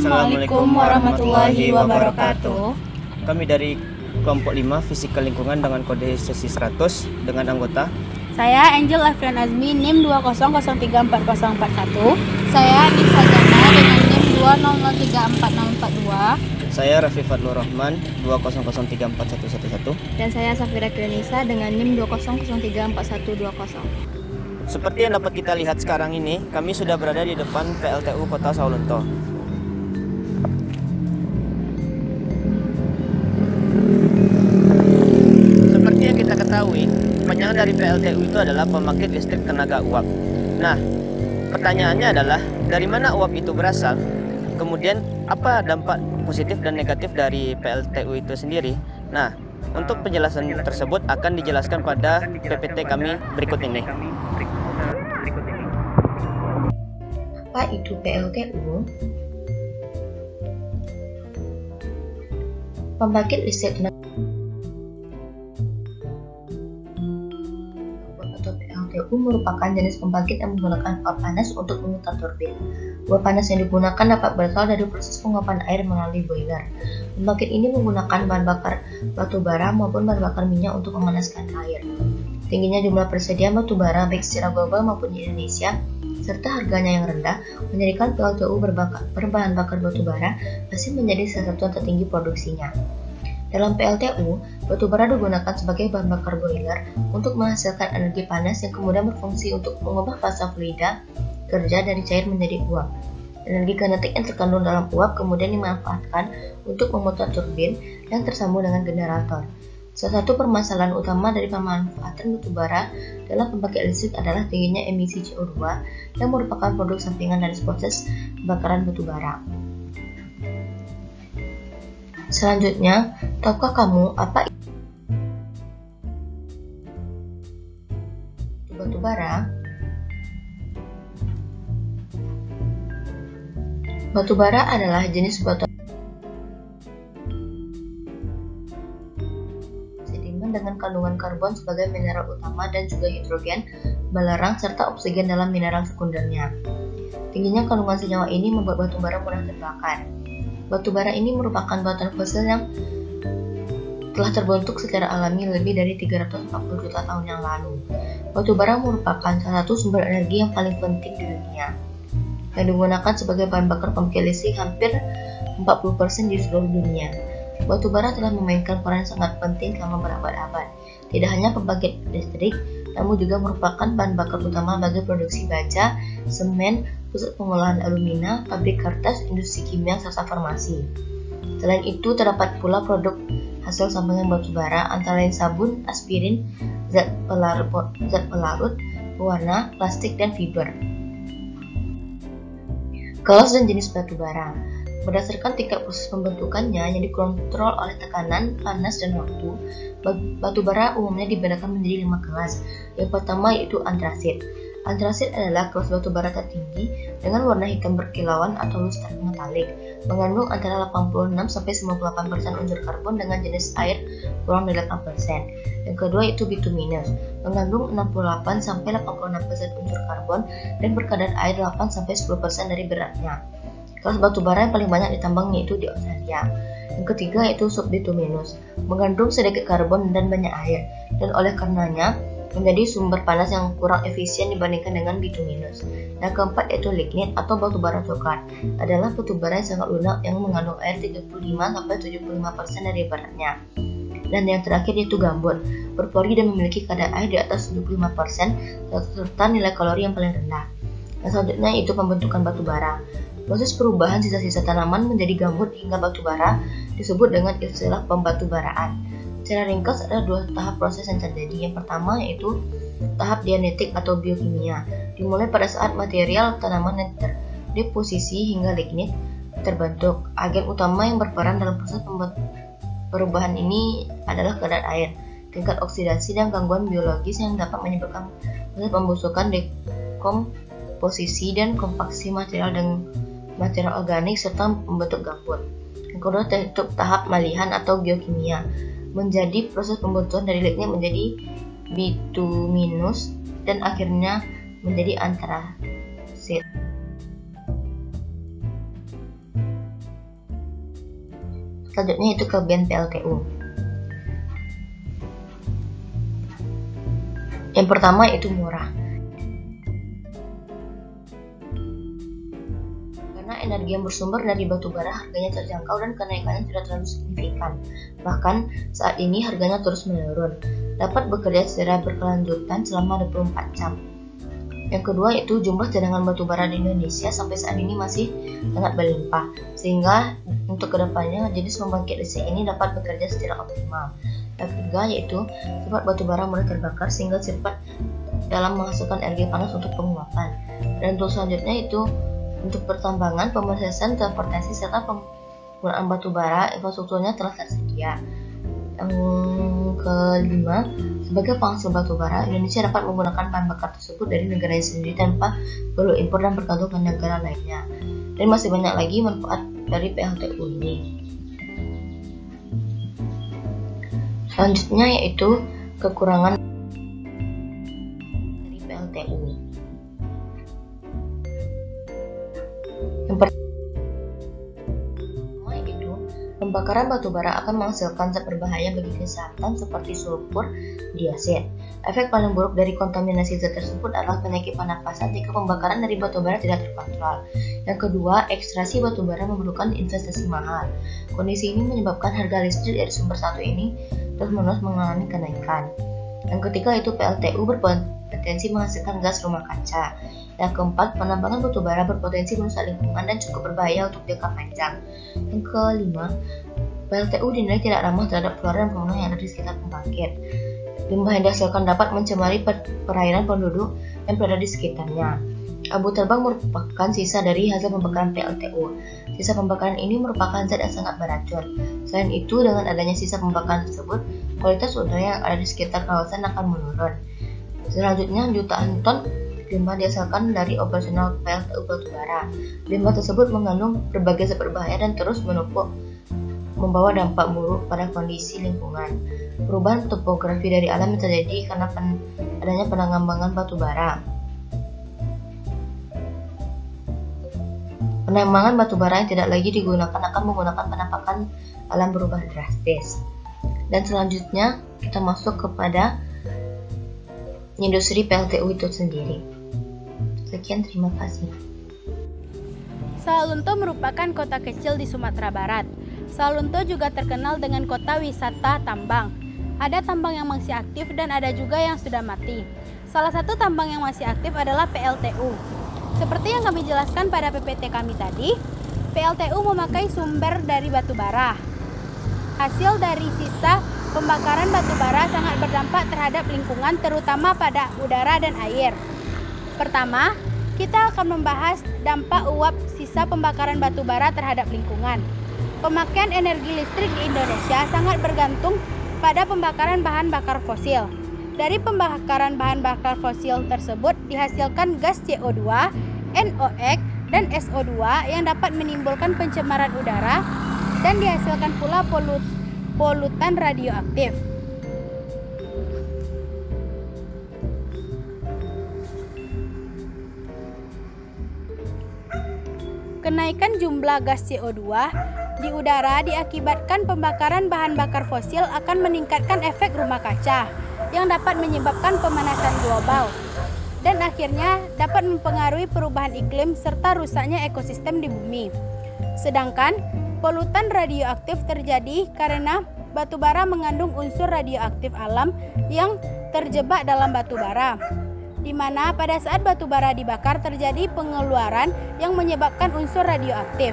Assalamualaikum warahmatullahi wabarakatuh. Kami dari kelompok 5 Fisika Lingkungan dengan kode sesi 100 dengan anggota. Saya Angel Afrian Azmi NIM 200340141. Saya Nisa Jana dengan NIM 200344042. Saya Raffi Fadlur Rahman 200341111. Dan saya Safira Kiranisa dengan NIM 200344120. Seperti yang dapat kita lihat sekarang ini, kami sudah berada di depan PLTU Kota Sawalunto. Seperti yang kita ketahui, kepanjangan dari PLTU itu adalah pembangkit listrik tenaga uap. Nah, pertanyaannya adalah dari mana uap itu berasal? Kemudian apa dampak positif dan negatif dari PLTU itu sendiri? Nah, untuk penjelasan tersebut akan dijelaskan pada PPT kami berikut ini. Apa itu PLTU? Pembangkit listrik tenaga atau PLTU merupakan jenis pembangkit yang menggunakan uap panas untuk memutar turbin. Uap panas yang digunakan dapat berasal dari proses penguapan air melalui boiler. Pembangkit ini menggunakan bahan bakar batu bara maupun bahan bakar minyak untuk memanaskan air. Tingginya jumlah persediaan batu bara baik secara global maupun di Indonesia, serta harganya yang rendah, menjadikan PLTU berbahan bakar batu bara masih menjadi salah satu yang tertinggi produksinya. Dalam PLTU, batu bara digunakan sebagai bahan bakar boiler untuk menghasilkan energi panas yang kemudian berfungsi untuk mengubah fasa fluida kerja dari cair menjadi uap. Energi kinetik yang terkandung dalam uap kemudian dimanfaatkan untuk memutar turbin yang tersambung dengan generator. Salah satu permasalahan utama dari pemanfaatan batu bara dalam pembangkit listrik adalah tingginya emisi CO2 yang merupakan produk sampingan dari proses pembakaran batu bara. Selanjutnya, tahukah kamu apa itu batu bara? Batu bara adalah jenis batu dengan kandungan karbon sebagai mineral utama dan juga hidrogen, balerang, serta oksigen dalam mineral sekundernya. Tingginya kandungan senyawa ini membuat batu bara mudah terbakar. Batu bara ini merupakan batuan fosil yang telah terbentuk secara alami lebih dari 340 juta tahun yang lalu. Batu bara merupakan salah satu sumber energi yang paling penting di dunia, yang digunakan sebagai bahan bakar pembangkit listrik hampir 40% di seluruh dunia. Batu bara telah memainkan peran sangat penting selama berabad-abad. Tidak hanya pembangkit listrik, namun juga merupakan bahan bakar utama bagi produksi baja, semen, pusat pengolahan alumina, pabrik kertas, industri kimia, serta farmasi. Selain itu, terdapat pula produk hasil sampingan batu bara, antara lain sabun, aspirin, zat pelarut, pewarna, plastik, dan fiber. Kelas dan jenis batu bara. Berdasarkan tingkat proses pembentukannya yang dikontrol oleh tekanan, panas, dan waktu, batu bara umumnya dibedakan menjadi 5 kelas. Yang pertama yaitu antrasit. Antrasit adalah kelas batu bara tertinggi dengan warna hitam berkilauan atau luster metalik, mengandung antara 86-98% unsur karbon dengan jenis air kurang dari 8%. Yang kedua yaitu bituminous, mengandung 68-86% unsur karbon dan berkadar air 8-10% dari beratnya. Kelas batu bara yang paling banyak ditambang yaitu di Australia. Yang ketiga yaitu subbituminous, mengandung sedikit karbon dan banyak air, dan oleh karenanya menjadi sumber panas yang kurang efisien dibandingkan dengan bituminous. Yang keempat yaitu lignit atau batu bara coklat, adalah batu bara yang sangat lunak yang mengandung air 35-75% dari beratnya. Dan yang terakhir yaitu gambut, berpori dan memiliki kadar air di atas 75% serta nilai kalori yang paling rendah. Yang selanjutnya yaitu pembentukan batu bara. Proses perubahan sisa-sisa tanaman menjadi gambut hingga batu bara disebut dengan istilah pembatu baraan. Secara ringkas ada 2 tahap proses yang terjadi. Yang pertama yaitu tahap dianetik atau biokimia, dimulai pada saat material tanaman yang terdeposisi hingga lignit terbentuk. Agen utama yang berperan dalam proses perubahan ini adalah kadar air, tingkat oksidasi, dan gangguan biologis yang dapat menyebabkan proses pembusukan, dekomposisi, dan kompaksi material dan material organik serta membentuk gambut. Yang kedua yaitu tahap malihan atau geokimia, menjadi proses pembentukan dari lignit menjadi bituminous dan akhirnya menjadi antrasit. Selanjutnya itu kelebihan PLTU. Yang pertama itu murah. Karena energi yang bersumber dari batu bara harganya terjangkau dan kenaikannya tidak terlalu signifikan. Bahkan saat ini harganya terus menurun. Dapat bekerja secara berkelanjutan selama 24 jam. Yang kedua itu jumlah cadangan batu bara di Indonesia sampai saat ini masih sangat berlimpah, sehingga untuk kedepannya jenis pembangkit listrik ini dapat bekerja secara optimal. Yang ketiga yaitu sifat batu bara mudah terbakar sehingga cepat dalam menghasilkan energi panas untuk penguapan. Dan untuk selanjutnya itu untuk pertambangan, pemrosesan, transportasi serta penggunaan batu bara, infrastrukturnya telah tersedia. Yang kelima, sebagai penghasil batu bara, Indonesia dapat menggunakan bahan bakar tersebut dari negaranya sendiri tanpa perlu impor dan bergantung ke negara lainnya. Dan masih banyak lagi manfaat dari PLTU ini. Selanjutnya yaitu kekurangan dari PLTU. Yang pertama yaitu pembakaran batu bara akan menghasilkan zat berbahaya bagi kesehatan seperti sulfur dioksid. Efek paling buruk dari kontaminasi zat tersebut adalah penyakit pernapasan jika pembakaran dari batu bara tidak terkontrol. Yang kedua, ekstraksi batu bara memerlukan investasi mahal. Kondisi ini menyebabkan harga listrik dari sumber satu ini terus-menerus mengalami kenaikan. Yang ketiga itu PLTU berpotensi menghasilkan gas rumah kaca. Yang keempat, penambangan batu bara berpotensi merusak lingkungan dan cukup berbahaya untuk jangka panjang. Yang kelima, PLTU dinilai tidak ramah terhadap flora dan fauna yang ada di sekitar pembangkit. Limbah yang dihasilkan dapat mencemari perairan penduduk yang berada di sekitarnya. Abu terbang merupakan sisa dari hasil pembakaran PLTU. Sisa pembakaran ini merupakan zat yang sangat beracun. Selain itu, dengan adanya sisa pembakaran tersebut, kualitas udara yang ada di sekitar kawasan akan menurun. Selanjutnya, jutaan ton limbah dihasilkan dari operasional PLTU batubara. Limbah tersebut mengandung berbagai zat berbahaya dan terus menumpuk, membawa dampak buruk pada kondisi lingkungan. Perubahan topografi dari alam yang terjadi karena adanya penambangan batubara. Penambangan batubara yang tidak lagi digunakan akan menggunakan penampakan alam berubah drastis. Dan selanjutnya kita masuk kepada industri PLTU itu sendiri. Sekian, terima kasih. Sawalunto merupakan kota kecil di Sumatera Barat. Sawalunto juga terkenal dengan kota wisata tambang. Ada tambang yang masih aktif dan ada juga yang sudah mati. Salah satu tambang yang masih aktif adalah PLTU. Seperti yang kami jelaskan pada PPT kami tadi, PLTU memakai sumber dari batu bara. Hasil dari sisa pembakaran batu bara sangat berdampak terhadap lingkungan, terutama pada udara dan air. Pertama, kita akan membahas dampak uap sisa pembakaran batu bara terhadap lingkungan. Pemakaian energi listrik di Indonesia sangat bergantung pada pembakaran bahan bakar fosil. Dari pembakaran bahan bakar fosil tersebut dihasilkan gas CO2, NOx, dan SO2 yang dapat menimbulkan pencemaran udara dan dihasilkan pula polutan radioaktif. Kenaikan jumlah gas CO2 di udara diakibatkan pembakaran bahan bakar fosil akan meningkatkan efek rumah kaca yang dapat menyebabkan pemanasan global dan akhirnya dapat mempengaruhi perubahan iklim serta rusaknya ekosistem di bumi. Sedangkan polutan radioaktif terjadi karena batu bara mengandung unsur radioaktif alam yang terjebak dalam batu bara, di mana pada saat batu bara dibakar terjadi pengeluaran yang menyebabkan unsur radioaktif.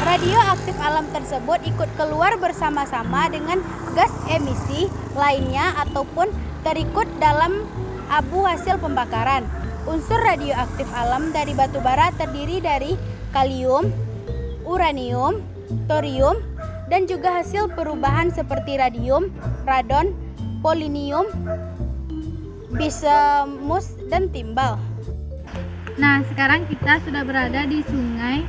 Radioaktif alam tersebut ikut keluar bersama-sama dengan gas emisi lainnya ataupun terikut dalam abu hasil pembakaran. Unsur radioaktif alam dari batu bara terdiri dari kalium, uranium, thorium, dan juga hasil perubahan seperti radium, radon, polonium, bismus, dan timbal. Nah, sekarang kita sudah berada di sungai,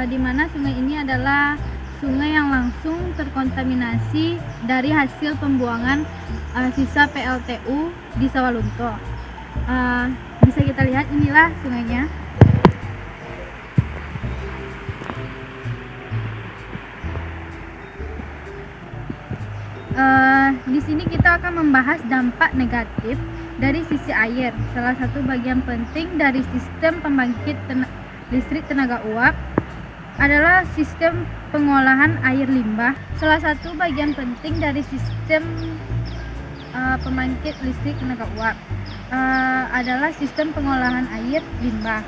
di mana sungai ini adalah sungai yang langsung terkontaminasi dari hasil pembuangan sisa PLTU di Sawalunto. Bisa kita lihat, inilah sungainya. Di sini kita akan membahas dampak negatif dari sisi air. Salah satu bagian penting dari sistem pembangkit listrik tenaga uap adalah sistem pengolahan air limbah. Salah satu bagian penting dari sistem pembangkit listrik tenaga uap adalah sistem pengolahan air limbah.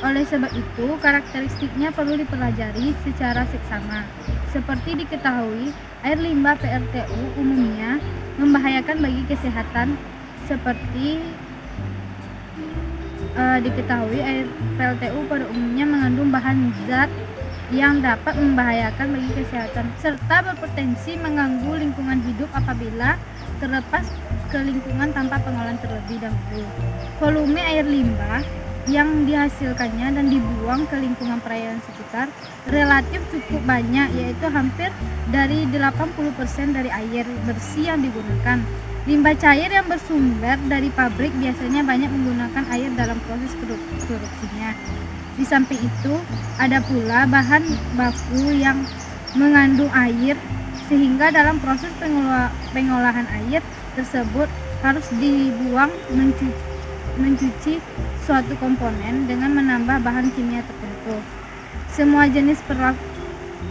Oleh sebab itu, karakteristiknya perlu dipelajari secara seksama. Seperti diketahui, air limbah PLTU umumnya membahayakan bagi kesehatan. Seperti diketahui, air PLTU pada umumnya mengandung bahan zat yang dapat membahayakan bagi kesehatan serta berpotensi mengganggu lingkungan hidup apabila terlepas ke lingkungan tanpa pengolahan terlebih dahulu. Volume air limbah yang dihasilkannya dan dibuang ke lingkungan perairan sekitar relatif cukup banyak, yaitu hampir dari 80% dari air bersih yang digunakan. Limbah cair yang bersumber dari pabrik biasanya banyak menggunakan air dalam proses produksinya. Di samping itu, ada pula bahan baku yang mengandung air, sehingga dalam proses pengolahan air tersebut harus dibuang mencuci suatu komponen dengan menambah bahan kimia tertentu. Semua jenis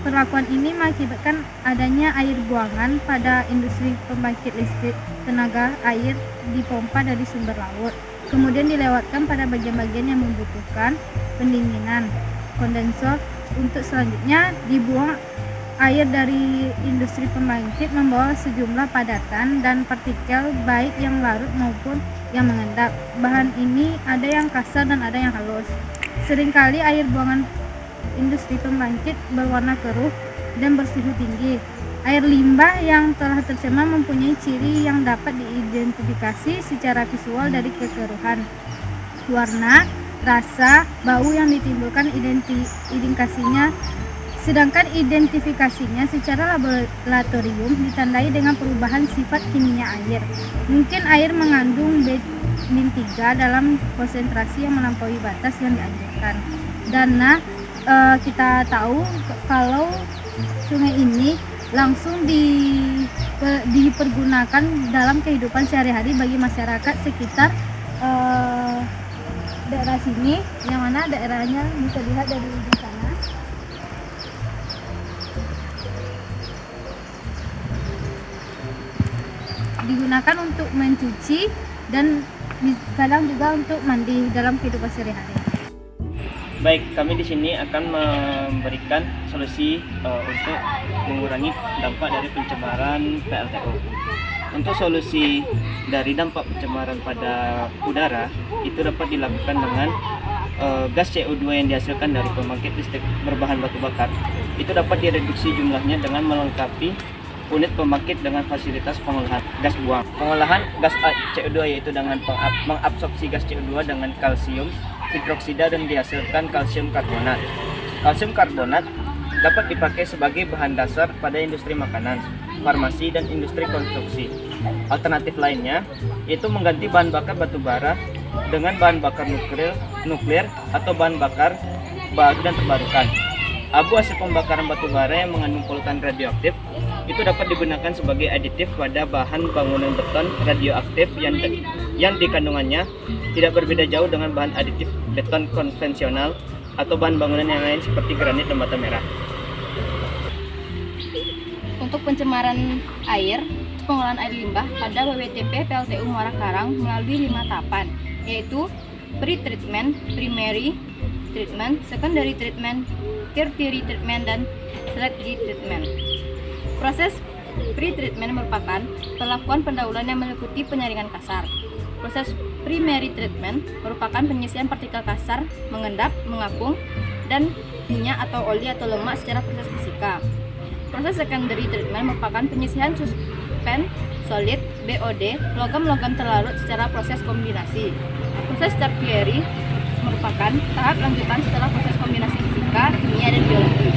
perlakuan ini mengakibatkan adanya air buangan pada industri pembangkit listrik tenaga air dipompa dari sumber laut, kemudian dilewatkan pada bagian-bagian yang membutuhkan pendinginan kondensor untuk selanjutnya dibuang. Air dari industri pembangkit membawa sejumlah padatan dan partikel baik yang larut maupun yang mengendap. Bahan ini ada yang kasar dan ada yang halus. Seringkali air buangan industri pembangkit berwarna keruh dan bersuhu tinggi. Air limbah yang telah tercemar mempunyai ciri yang dapat diidentifikasi secara visual dari kekeruhan, warna, rasa, bau yang ditimbulkan indikasinya. Sedangkan identifikasinya secara laboratorium ditandai dengan perubahan sifat kimia air. Mungkin air mengandung B-3 dalam konsentrasi yang melampaui batas yang dianjurkan. Dan kita tahu kalau sungai ini langsung dipergunakan dalam kehidupan sehari-hari bagi masyarakat sekitar daerah sini, yang mana daerahnya bisa dilihat dari ujung sana. Digunakan untuk mencuci dan kadang juga untuk mandi dalam kehidupan sehari-hari. Baik, kami di sini akan memberikan solusi untuk mengurangi dampak dari pencemaran PLTU. Untuk solusi dari dampak pencemaran pada udara itu dapat dilakukan dengan gas CO2 yang dihasilkan dari pembangkit listrik berbahan batu bakar. Itu dapat direduksi jumlahnya dengan melengkapi unit pembangkit dengan fasilitas pengolahan gas buang. Pengolahan gas CO2 yaitu dengan mengabsorpsi gas CO2 dengan kalsium hidroksida dan dihasilkan kalsium karbonat. Kalsium karbonat dapat dipakai sebagai bahan dasar pada industri makanan, farmasi, dan industri konstruksi. Alternatif lainnya yaitu mengganti bahan bakar batu bara dengan bahan bakar nuklir atau bahan bakar baru dan terbarukan. Abu hasil pembakaran batu bara yang mengandung polutan radioaktif itu dapat digunakan sebagai aditif pada bahan bangunan beton radioaktif yang di kandungannya tidak berbeda jauh dengan bahan aditif beton konvensional atau bahan bangunan yang lain seperti granit dan bata merah. Untuk pencemaran air, pengolahan air limbah pada WWTP PLTU Muara Karang melalui 5 tahapan, yaitu pre-treatment, primary treatment, secondary treatment, tertiary treatment, dan select-G treatment. Proses pre-treatment merupakan perlakuan pendahuluan yang meliputi penyaringan kasar. Proses primary treatment merupakan penyisian partikel kasar, mengendap, mengapung, dan minyak atau oli atau lemak secara proses fisika. Proses secondary treatment merupakan penyisian suspen, solid, BOD, logam-logam terlarut secara proses kombinasi. Proses tertiary merupakan tahap lanjutan setelah proses kombinasi fisika, kimia, dan biologi.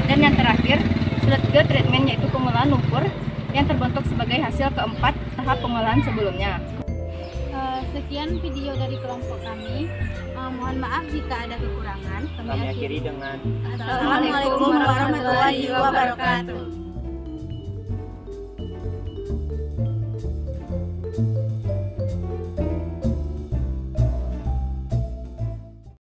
Dan yang terakhir, select-G treatment yaitu pengolahan lumpur yang terbentuk sebagai hasil keempat tahap pengolahan sebelumnya. Sekian video dari kelompok kami. Mohon maaf jika ada kekurangan. Kami akhiri dengan Assalamualaikum warahmatullahi wabarakatuh.